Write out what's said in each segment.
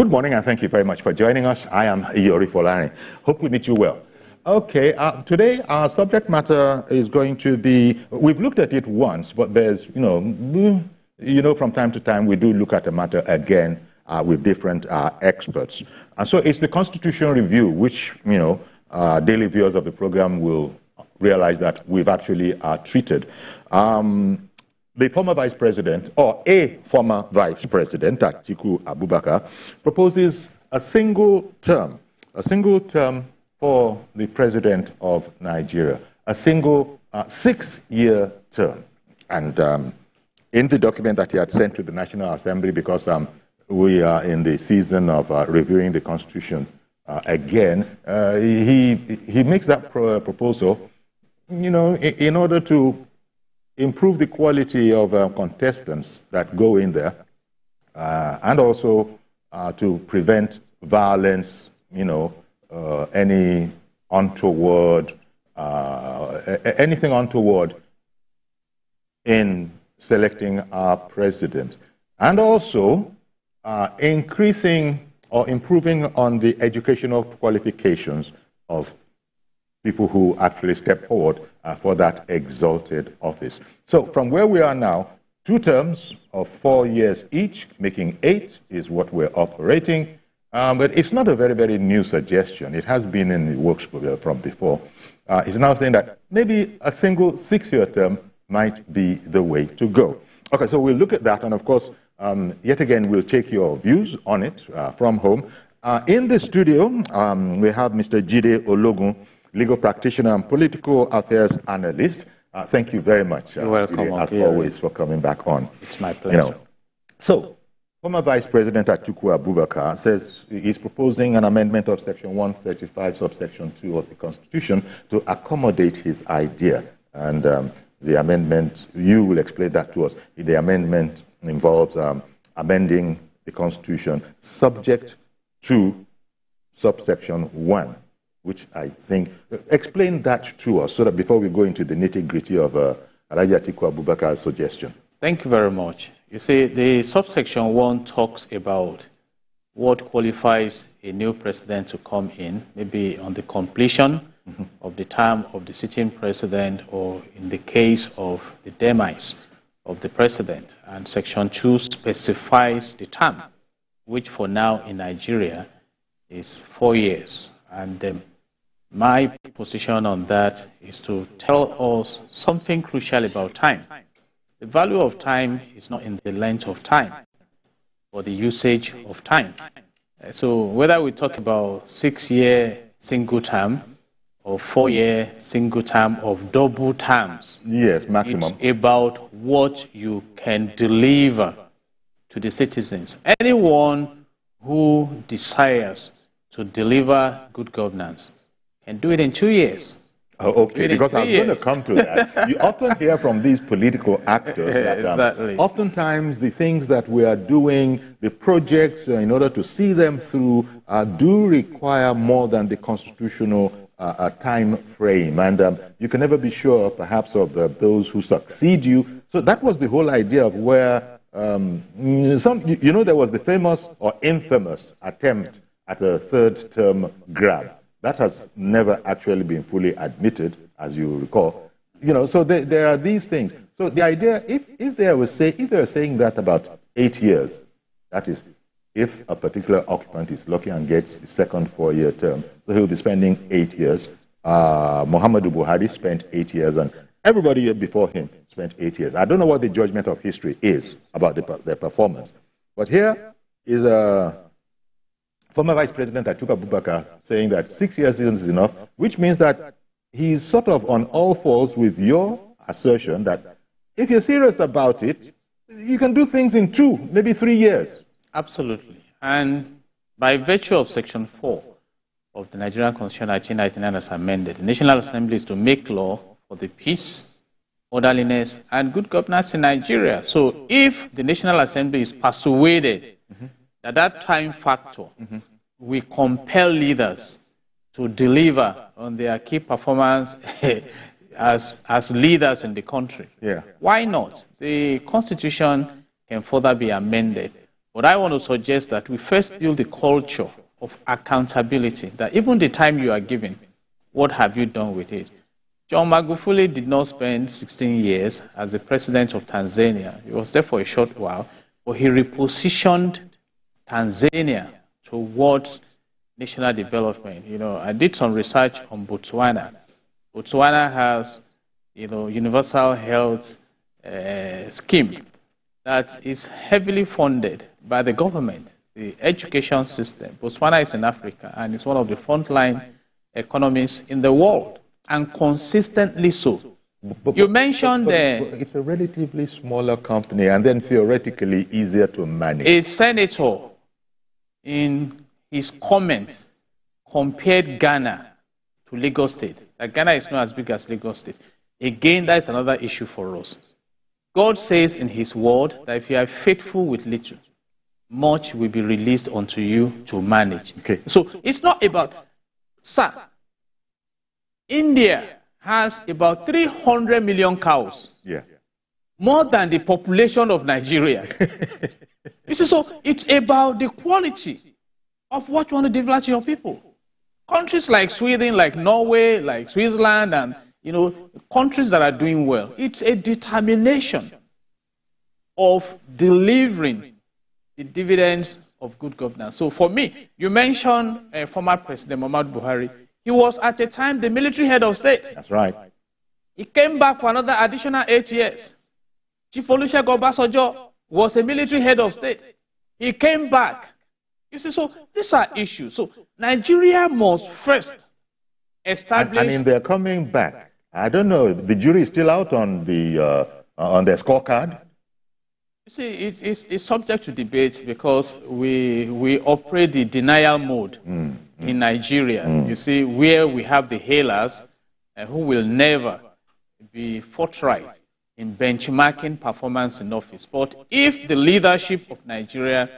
Good morning, and thank you very much for joining us. I am Iyori Folani. Hope we meet you well. Okay, today our subject matter is going to be, we've looked at it once, but there's, from time to time we do look at a matter again with different experts. And so it's the Constitution Review, which, daily viewers of the program will realize that we've actually treated. The former vice president, or a former vice president, Atiku Abubakar, proposes a single term for the president of Nigeria, a single 6-year term. And in the document that he had sent to the National Assembly, because we are in the season of reviewing the Constitution again, he makes that proposal, in order to improve the quality of contestants that go in there, and also to prevent violence, any untoward, anything untoward in selecting our president, and also increasing or improving on the educational qualifications of people who actually step forward for that exalted office. So from where we are now, 2 terms of 4 years each, making 8 is what we're operating. But it's not a very, very new suggestion. It has been in the works from before. He's now saying that maybe a single 6-year term might be the way to go. Okay, so we'll look at that. And of course, yet again, we'll take your views on it from home. In the studio, we have Mr. Jide Ologun, legal practitioner and political affairs analyst. Thank you very much, You're welcome, Jide, as always, for coming back on. It's my pleasure. So, former Vice President Atiku Abubakar says he's proposing an amendment of Section 135, subsection 2 of the Constitution to accommodate his idea. And the amendment, you will explain that to us. The amendment involves amending the Constitution subject to subsection 1. Which I think, explain that to us so that before we go into the nitty-gritty of Alhaji Atiku Abubakar's suggestion. Thank you very much. You see, the subsection 1 talks about what qualifies a new president to come in, maybe on the completion of the term of the sitting president, or in the case of the demise of the president. And section 2 specifies the term, which for now in Nigeria is 4 years. And my position on that is to tell us something crucial about time. The value of time is not in the length of time, but the usage of time. So whether we talk about 6-year single term or 4-year single term of double terms, yes, maximum. It's about what you can deliver to the citizens. Anyone who desires to deliver good governance and do it in 2 years. Oh, okay, because I was going to come to that. You often hear from these political actors that exactly. Oftentimes the things that we are doing, the projects, in order to see them through, do require more than the constitutional time frame. And you can never be sure, perhaps, of those who succeed you. So that was the whole idea of where, there was the famous or infamous attempt at a 3rd term grab. That has never actually been fully admitted, as you recall. So there are these things. So the idea, if they were saying that about 8 years, that is, if a particular occupant is lucky and gets the second 4-year term, so he'll be spending 8 years. Muhammadu Buhari spent 8 years, and everybody before him spent 8 years. I don't know what the judgment of history is about their performance, but here is a former Vice President Atiku Abubakar saying that 6 years isn't enough, which means that he's sort of on all fours with your assertion that if you're serious about it, you can do things in 2, maybe 3 years. Absolutely. And by virtue of Section 4 of the Nigerian Constitution 1999 as amended, the National Assembly is to make law for the peace, orderliness, and good governance in Nigeria. So if the National Assembly is persuaded that time factor will compel leaders to deliver on their key performance as leaders in the country. Yeah. Why not? The Constitution can further be amended But I want to suggest that we first build a culture of accountability, that even the time you are given, what have you done with it? John Magufuli did not spend 16 years as the president of Tanzania. He was there for a short while, but he repositioned Tanzania towards national development. I did some research on Botswana. Botswana has, universal health scheme that is heavily funded by the government, the education system. Botswana is in Africa, and it's one of the frontline economies in the world, and consistently so. You mentioned it's a relatively smaller company, and then theoretically easier to manage. A senator, in his comment, compared Ghana to Lagos State. That Ghana is not as big as Lagos State. Again, that is another issue for us. God says in his word that if you are faithful with little, much will be released unto you to manage. Okay. So it's not about, sir, India has about 300 million cows. Yeah. More than the population of Nigeria. You see, so it's about the quality of what you want to develop to your people. Countries like Sweden, like Norway, like Switzerland, and countries that are doing well, it's a determination of delivering the dividends of good governance. So for me, you mentioned former President Muhammadu Buhari. He was at a time the military head of state. That's right. He came back for another additional 8 years. Chief Olusegun Obasanjo was a military head of state. He came back. You see, so these are issues. So Nigeria must first establish... And they're coming back. I don't know, the jury is still out on their scorecard. You see, it's subject to debate because we operate the denial mode in Nigeria. You see, where we have the hailers who will never be forthright in benchmarking performance in office. But if the leadership of Nigeria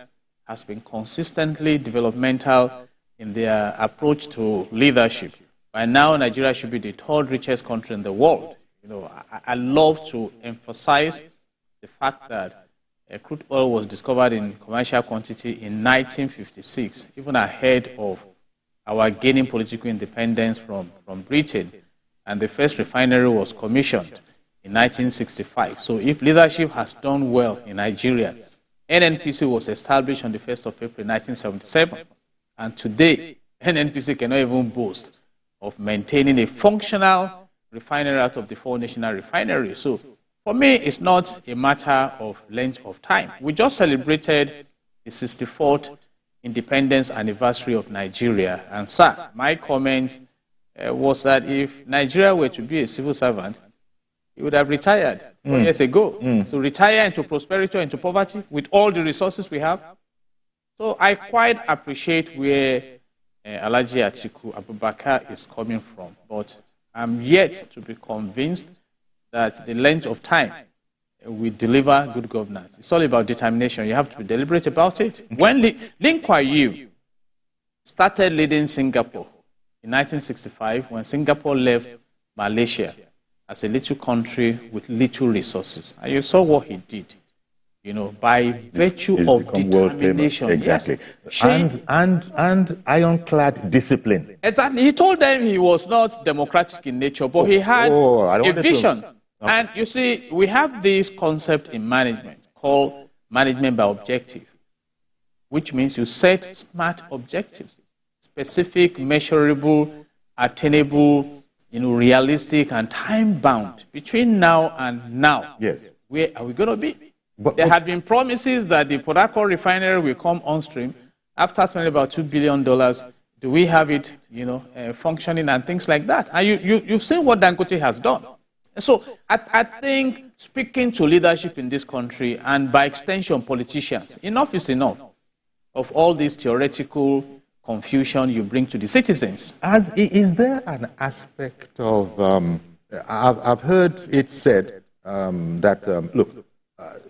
has been consistently developmental in their approach to leadership, by now Nigeria should be the third richest country in the world. I love to emphasize the fact that crude oil was discovered in commercial quantity in 1956, even ahead of our gaining political independence from Britain, and the first refinery was commissioned in 1965. So if leadership has done well in Nigeria, NNPC was established on the 1st of April 1977, and today NNPC cannot even boast of maintaining a functional refinery out of the 4 national refineries. So for me, it's not a matter of length of time. We just celebrated the 64th independence anniversary of Nigeria, and sir, my comment was that if Nigeria were to be a civil servant, he would have retired 4 years ago. So retire into prosperity or into poverty with all the resources we have. So I quite appreciate where Alhaji Atiku Abubakar is coming from, but I'm yet to be convinced that the length of time we deliver good governance. It's all about determination. You have to be deliberate about it. When Lee Kuan Yew started leading Singapore in 1965, when Singapore left Malaysia as a little country with little resources, and you saw what he did, by virtue of determination. Exactly. Yes. And ironclad discipline. Exactly. He told them he was not democratic in nature, but he had a vision. And you see, we have this concept in management called management by objective, which means you set smart objectives, specific, measurable, attainable, realistic, and time-bound. Between now and now, yes, where are we going to be? There had been promises that the Port Harcourt refinery will come on stream after spending about $2 billion. Do we have it, functioning and things like that? And you've seen what Dangote has done. So I think speaking to leadership in this country, and by extension politicians, enough is enough of all this theoretical confusion you bring to the citizens. Is there an aspect of, I've heard it said that, look,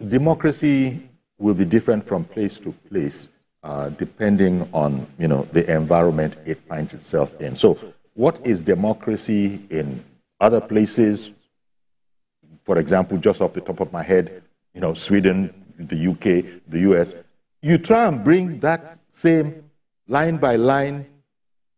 democracy will be different from place to place depending on, the environment it finds itself in. So what is democracy in other places? For example, just off the top of my head, Sweden, the UK, the US. you try and bring that same line by line,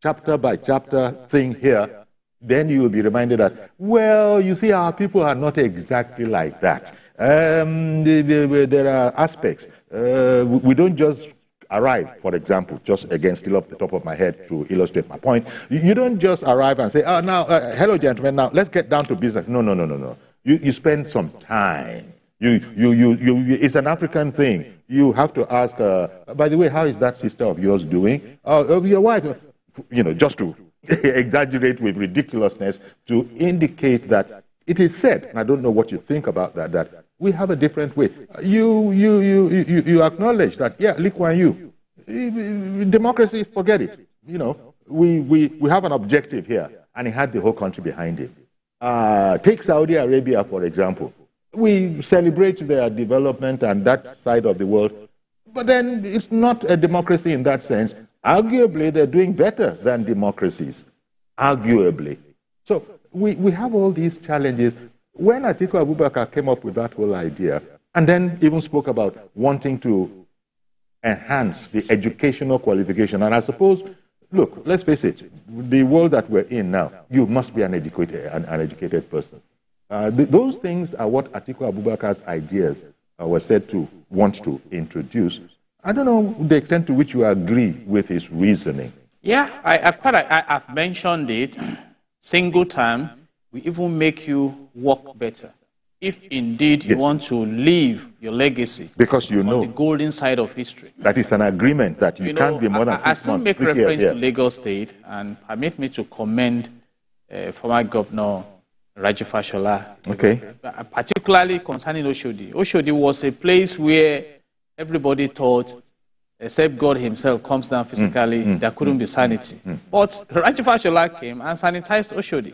chapter by chapter thing here, then you will be reminded that, well, you see, our people are not exactly like that. There are aspects. We don't just arrive, for example, just again, still off the top of my head to illustrate my point. You don't just arrive and say, oh, now, hello, gentlemen, now let's get down to business. No, no, no, no, no. You spend some time. It's an African thing. You have to ask, by the way, how is that sister of yours doing? Your wife, just to exaggerate with ridiculousness, to indicate that it is said, and I don't know what you think about that, that we have a different way. You acknowledge that, yeah, Lee Kuan Yew, democracy, forget it. We have an objective here, and he had the whole country behind him. Take Saudi Arabia, for example. We celebrate their development and that side of the world, but then it's not a democracy in that sense. Arguably, they're doing better than democracies, arguably. So we have all these challenges. When Atiku Abubakar came up with that whole idea, and then even spoke about wanting to enhance the educational qualification, and I suppose, look, let's face it, the world that we're in now, you must be an educated person. Those things are what Atiku Abubakar's ideas were said to want to introduce. I don't know the extent to which you agree with his reasoning. Yeah, I've mentioned it. Single time, we even make you work better. If indeed you want to leave your legacy, because on the golden side of history. That is an agreement that you can't be more than 6 months. I still make reference to Lagos State, and permit me to commend former Governor Raji Fashola. Okay. Particularly concerning Oshodi. Oshodi was a place where everybody thought, except God himself comes down physically, there couldn't be sanity. But Raji Fashola came and sanitized Oshodi.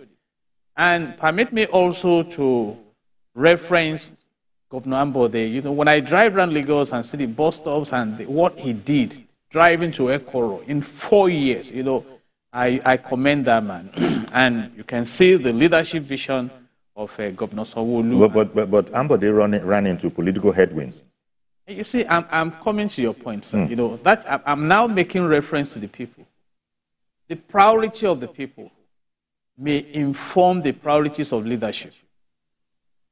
And permit me also to reference Governor Ambode. When I drive around Lagos and see the bus stops and what he did, driving to Ekoro in 4 years, I commend that man. And you can see the leadership vision of Governor Sanwo-Olu. But Ambode ran into political headwinds. You see, I'm coming to your point, sir. That I'm now making reference to the people. The priority of the people may inform the priorities of leadership.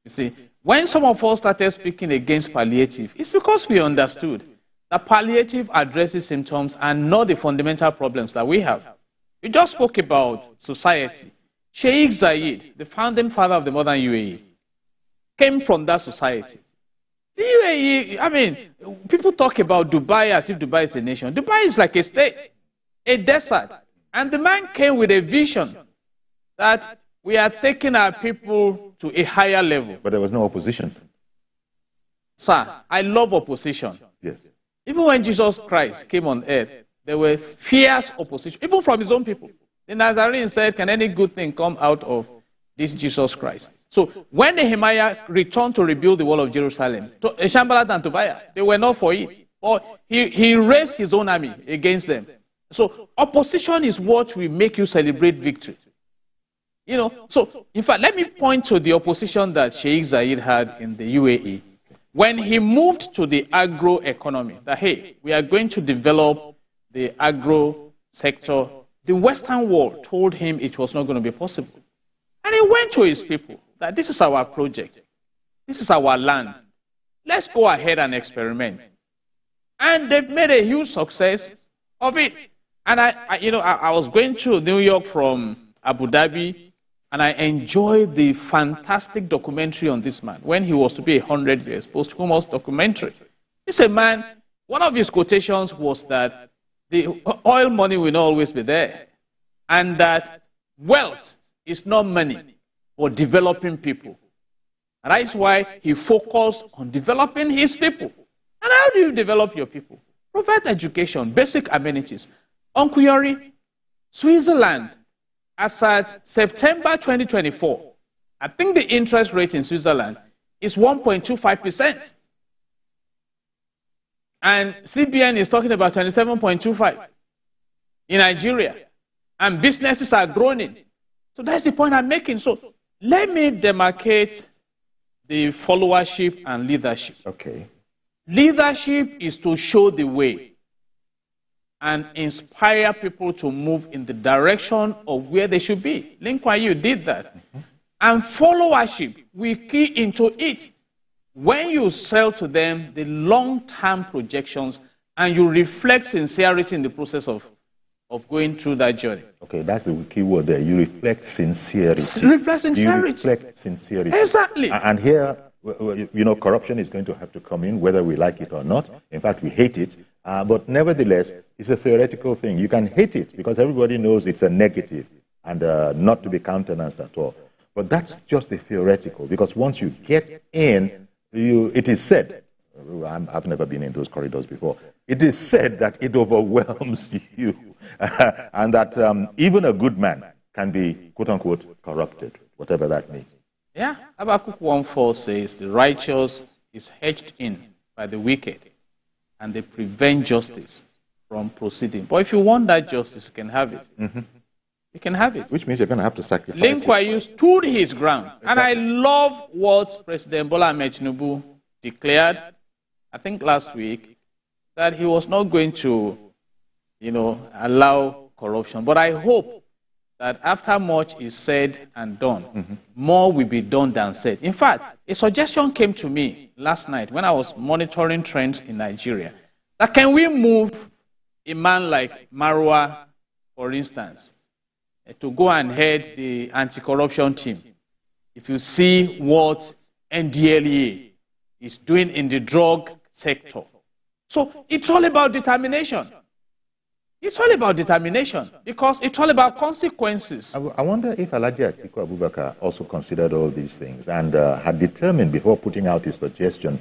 You see, when some of us started speaking against palliative, it's because we understood that palliative addresses symptoms and not the fundamental problems that we have. You just spoke about society. Sheikh Zayed, the founding father of the modern UAE, came from that society. The UAE, people talk about Dubai as if Dubai is a nation. Dubai is like a state, a desert. And the man came with a vision that we are taking our people to a higher level. But there was no opposition. Sir, I love opposition. Yes. Even when Jesus Christ came on earth, there were fierce opposition, even from his own people. The Nazarene said, can any good thing come out of this Jesus Christ? So when Nehemiah returned to rebuild the wall of Jerusalem, Sanballat and Tobiah, they were not for it. Or he raised his own army against them. So opposition is what will make you celebrate victory. So in fact, let me point to the opposition that Sheikh Zayed had in the UAE. When he moved to the agro economy, that hey, we are going to develop the agro sector, the Western world told him it was not going to be possible. And he went to his people that this is our project. This is our land. Let's go ahead and experiment. And they've made a huge success of it. And I was going to New York from Abu Dhabi, and I enjoyed the fantastic documentary on this man when he was to be 100 years, posthumous documentary. He's a man, one of his quotations was that the oil money will not always be there, and that wealth is not money, but developing people. And that is why he focused on developing his people. And how do you develop your people? Provide education, basic amenities. Uncle Yori, Switzerland, as at September 2024, I think the interest rate in Switzerland is 1.25%. And CBN is talking about 27.25 in Nigeria. And businesses are growing. So that's the point I'm making. So let me demarcate the followership and leadership. Okay. Leadership is to show the way and inspire people to move in the direction of where they should be. Lee Kuan Yew did that. And followership, we key into it. When you sell to them the long-term projections and you reflect sincerity in the process of going through that journey. Okay, that's the key word there. You reflect sincerity. Reflect sincerity. You reflect sincerity. Exactly. And here, you know, corruption is going to have to come in, whether we like it or not. In fact, we hate it. But nevertheless, it's a theoretical thing. You can hate it because everybody knows it's a negative and not to be countenanced at all. But that's just the theoretical, because once you get in, it is said, I've never been in those corridors before, it is said that it overwhelms you and that even a good man can be, quote-unquote, corrupted, whatever that means. Yeah, Habakkuk 1:4 says, the righteous is hedged in by the wicked, and they prevent justice from proceeding. But if you want that justice, you can have it. Mm-hmm. You can have it. Which means you're going to have to sacrifice. Lee Kuan Yew stood his ground. And I love what President Bola Ahmed Tinubu declared, I think last week, that he was not going to, allow corruption. But I hope that after much is said and done, more will be done than said. In fact, a suggestion came to me last night when I was monitoring trends in Nigeria, that can we move a man like Marwa, for instance, to go and head the anti-corruption team? If you see what NDLEA is doing in the drug sector. So it's all about determination. It's all about determination because it's all about consequences. I wonder if Alhaji Atiku Abubakar also considered all these things and had determined before putting out his suggestion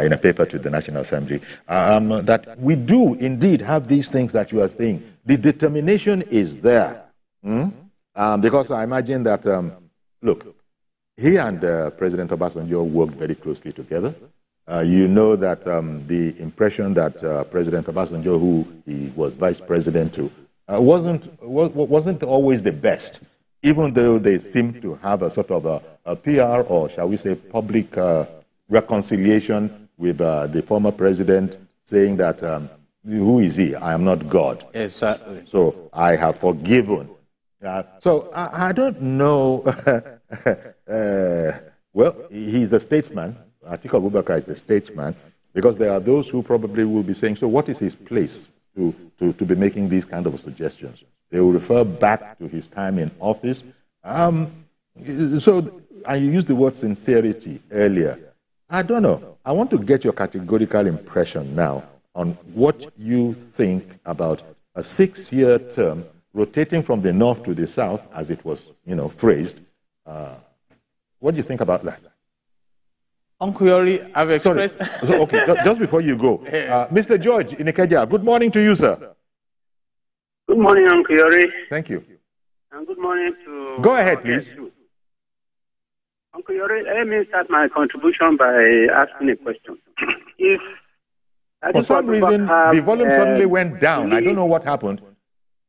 in a paper to the National Assembly that we do indeed have these things that you are saying. The determination is there. Because I imagine that, look, he and President Obasanjo worked very closely together. You know that the impression that President Obasanjo, who he was vice president to, wasn't always the best, even though they seemed to have a sort of a PR or, shall we say, public reconciliation with the former president, saying that, who is he? I am not God. Exactly. So I have forgiven. So I don't know. Well, he's a statesman. Atiku Abubakar is the statesman, because there are those who probably will be saying, so what is his place to be making these kind of suggestions? They will refer back to his time in office. So I used the word sincerity earlier. I don't know. I want to get your categorical impression now on what you think about a 6-year term rotating from the north to the south, as it was, phrased. What do you think about that? Uncle Yori, I've expressed... So, okay, just before you go. Yes. Mr. George in Ikeja, good morning to you, sir. Good morning, Uncle Yori. Thank you. And good morning to... Go ahead, please. Uncle Yori, let me start my contribution by asking a question. If for some reason, the volume suddenly went down. I don't know what happened.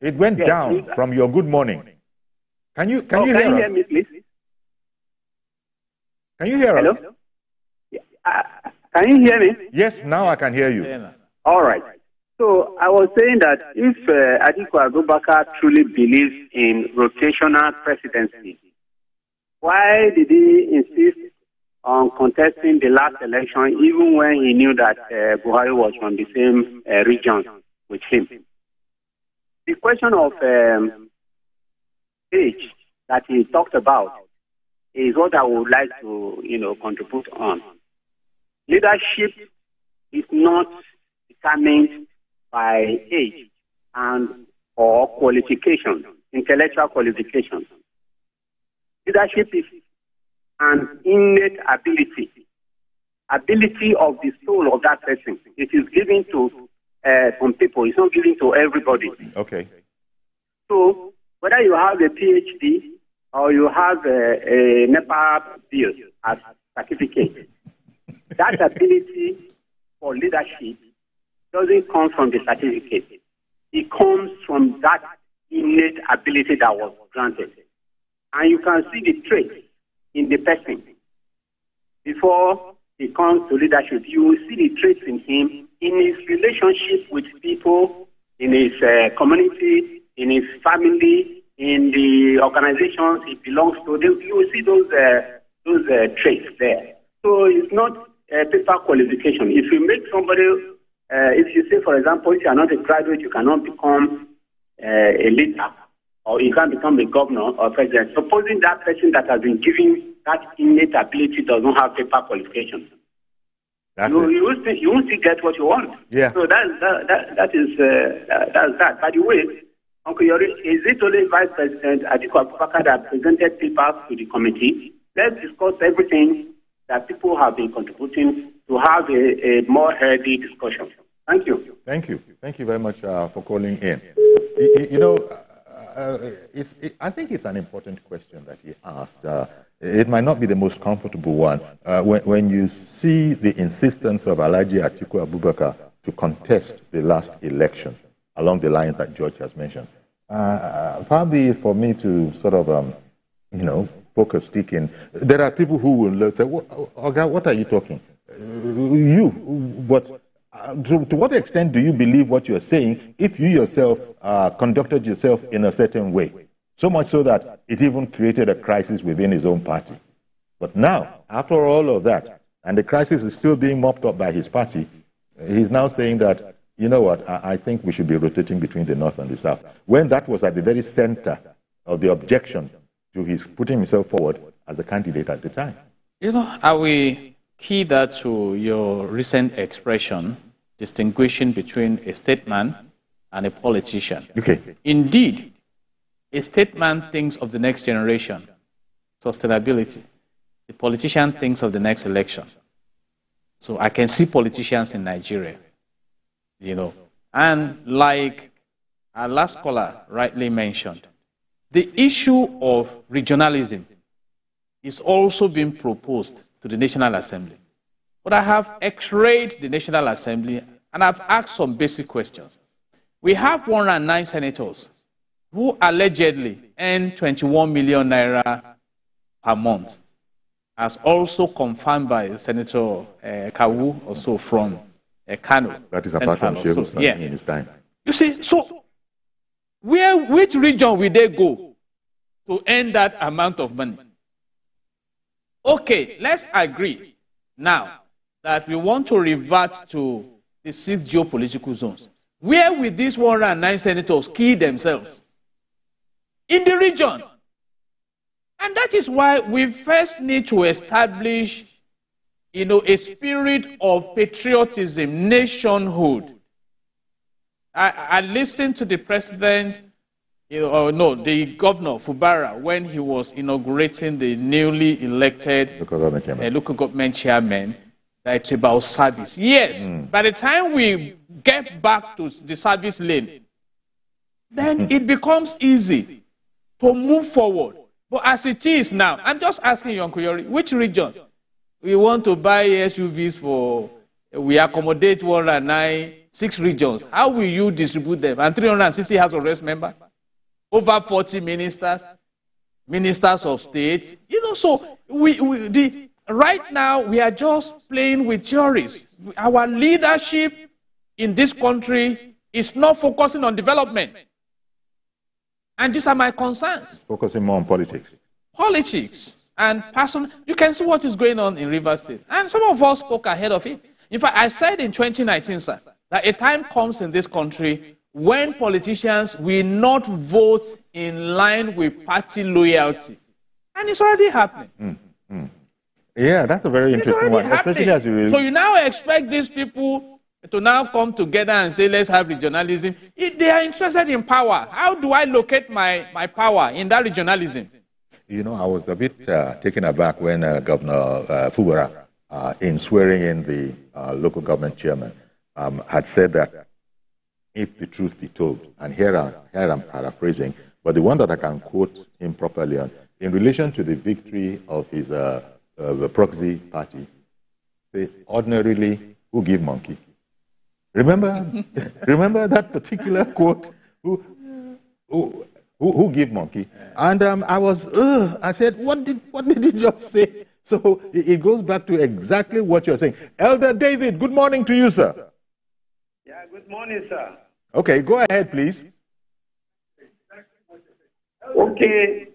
It went down from your good morning. Can you hear us? Can you hear me, please? Can you hear us? Hello? Can you hear me? Yes, now I can hear you. All right. So I was saying that if Atiku Abubakar truly believes in rotational presidency, why did he insist on contesting the last election even when he knew that Buhari was from the same region with him? The question of age that he talked about is what I would like to, contribute on. Leadership is not determined by age or qualification, intellectual qualification. Leadership is an innate ability of the soul of that person. It is given to some people. It's not given to everybody. Okay. So whether you have a PhD or you have a NEPA bill as certificate, that ability for leadership doesn't come from the certificate. It comes from that innate ability that was granted. And you can see the traits in the person before it comes to leadership, you will see the traits in him, in his relationship with people, in his community, in his family, in the organizations he belongs to. You will see those traits there. So it's not a paper qualification. If you make somebody, if you say, for example, if you are not a graduate, you cannot become a leader, or you can't become a governor or president. Supposing that person that has been given that innate ability does not have paper qualification, you won't still get what you want. Yeah. So that's that. By the way, Uncle Yori, is it only Vice President Atiku Abubakar that presented papers to the committee? Let's discuss everything that people have been contributing to have a more healthy discussion. Thank you. Thank you. Thank you very much for calling in. I think it's an important question that he asked. It might not be the most comfortable one. When you see the insistence of Alhaji Atiku Abubakar to contest the last election along the lines that George has mentioned, probably for me to sort of, poke a stick in. There are people who will say, what are you talking? To what extent do you believe what you're saying if you yourself conducted yourself in a certain way? So much so that it even created a crisis within his own party. But now, after all of that, and the crisis is still being mopped up by his party, he's now saying that, you know what, I think we should be rotating between the North and the South. When that was at the very center of the objection to his putting himself forward as a candidate at the time. I will key that to your recent expression, distinguishing between a statesman and a politician. Okay. Indeed, a statesman thinks of the next generation, sustainability. The politician thinks of the next election. So I can see politicians in Nigeria, And like our last caller rightly mentioned, the issue of regionalism is also being proposed to the National Assembly. But I have x-rayed the National Assembly and I've asked some basic questions. We have 109 senators who allegedly earn 21 million naira per month, as also confirmed by Senator Kawu, also from Kano. That is apart from Shehu in his time. You see, so which region will they go to earn that amount of money? Okay, let's agree now that we want to revert to the 6 geopolitical zones. Where will these 109 senators kill themselves? In the region. And that is why we first need to establish, a spirit of patriotism, nationhood. I listened to the president, the governor, Fubara, when he was inaugurating the newly elected local government chairman, that it's about service. Yes, by the time we get back to the service lane, then it becomes easy to move forward. But as it is now, I'm just asking you, Uncle Yori, which region? We want to buy SUVs for, we accommodate 109, 6 regions. How will you distribute them? And 360 House of Reps members? Over 40 ministers, ministers of state. So right now we are just playing with theories. Our leadership in this country is not focusing on development. And these are my concerns. Focusing more on politics. Politics and personal. You can see what is going on in Rivers State. And some of us spoke ahead of it. In fact, I said in 2019, sir, that a time comes in this country when politicians will not vote in line with party loyalty. And it's already happening. Yeah, that's a very interesting one. Especially as you So you now expect these people to now come together and say, let's have regionalism. If they are interested in power, how do I locate my power in that regionalism? I was a bit taken aback when Governor Fubara, in swearing in the local government chairman, had said that if the truth be told, and here I'm paraphrasing, but the one that I can quote him properly on, in relation to the victory of his the proxy party, say, ordinarily, who give monkey? Remember that particular quote? Who give monkey? And I said, what did he just say? So it goes back to exactly what you're saying. Elder David, good morning to you, sir. Yeah, good morning, sir. Okay, go ahead, please. Okay.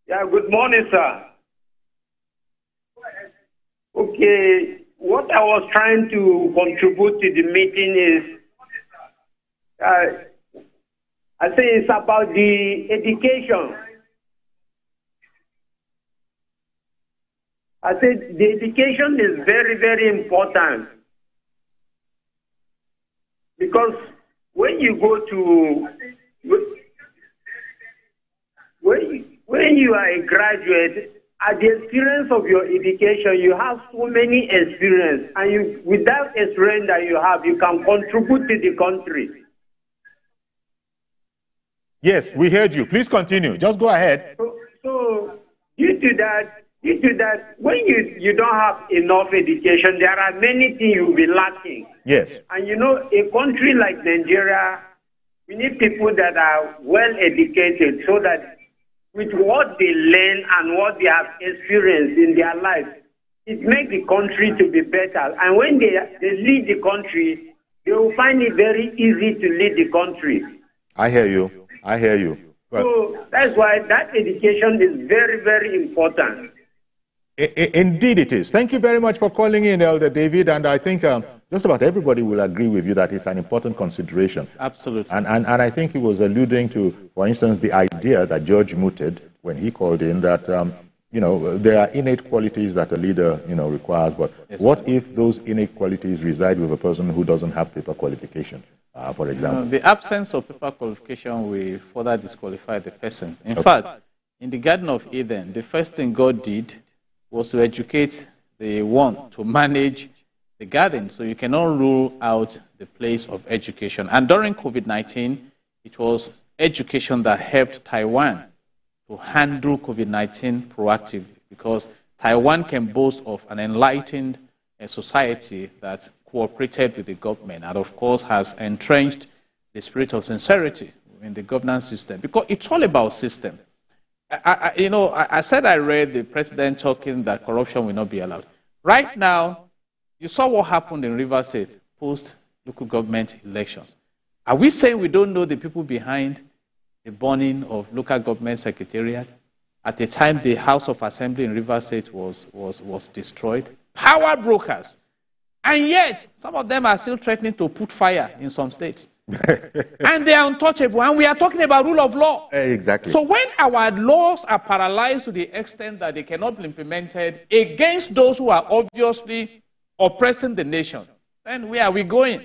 Yeah, good morning, sir. Okay, what I was trying to contribute to the meeting is, I say it's about the education. I said the education is very, very important, because when you go to, when you are a graduate, at the experience of your education, you have so many experience, and you, with that experience that you have, you can contribute to the country. Yes, we heard you. Please continue. Just go ahead. So due to that, when you don't have enough education, there are many things you'll be lacking. Yes. And you know, a country like Nigeria, we need people that are well educated, so that with what they learn and what they have experienced in their life, it makes the country to be better. And when they lead the country, they will find it very easy to lead the country. I hear you. I hear you. Well, so that's why that education is very, very important. Indeed it is. Thank you very much for calling in, Elder David. And I think just about everybody will agree with you that it's an important consideration. Absolutely. And I think he was alluding to, for instance, the idea that George mooted when he called in that, you know, there are innate qualities that a leader, you know, requires. But yes, what if those innate qualities reside with a person who doesn't have paper qualification, for example? The absence of paper qualification will further disqualify the person. In fact, in the Garden of Eden, the first thing God did was to educate the one to manage the garden. So you cannot rule out the place of education. And during COVID-19, it was education that helped Taiwan to handle COVID-19 proactively, because Taiwan can boast of an enlightened society that cooperated with the government and, of course, has entrenched the spirit of sincerity in the governance system, because it's all about system. I said I read the president talking that corruption will not be allowed. Right now, you saw what happened in Rivers State post local government elections. Are we saying we don't know the people behind the burning of local government secretariat at the time the House of Assembly in Rivers State was destroyed? Power brokers. And yet, some of them are still threatening to put fire in some states. And they are untouchable. And we are talking about rule of law. Exactly. So when our laws are paralyzed to the extent that they cannot be implemented against those who are obviously oppressing the nation, then where are we going?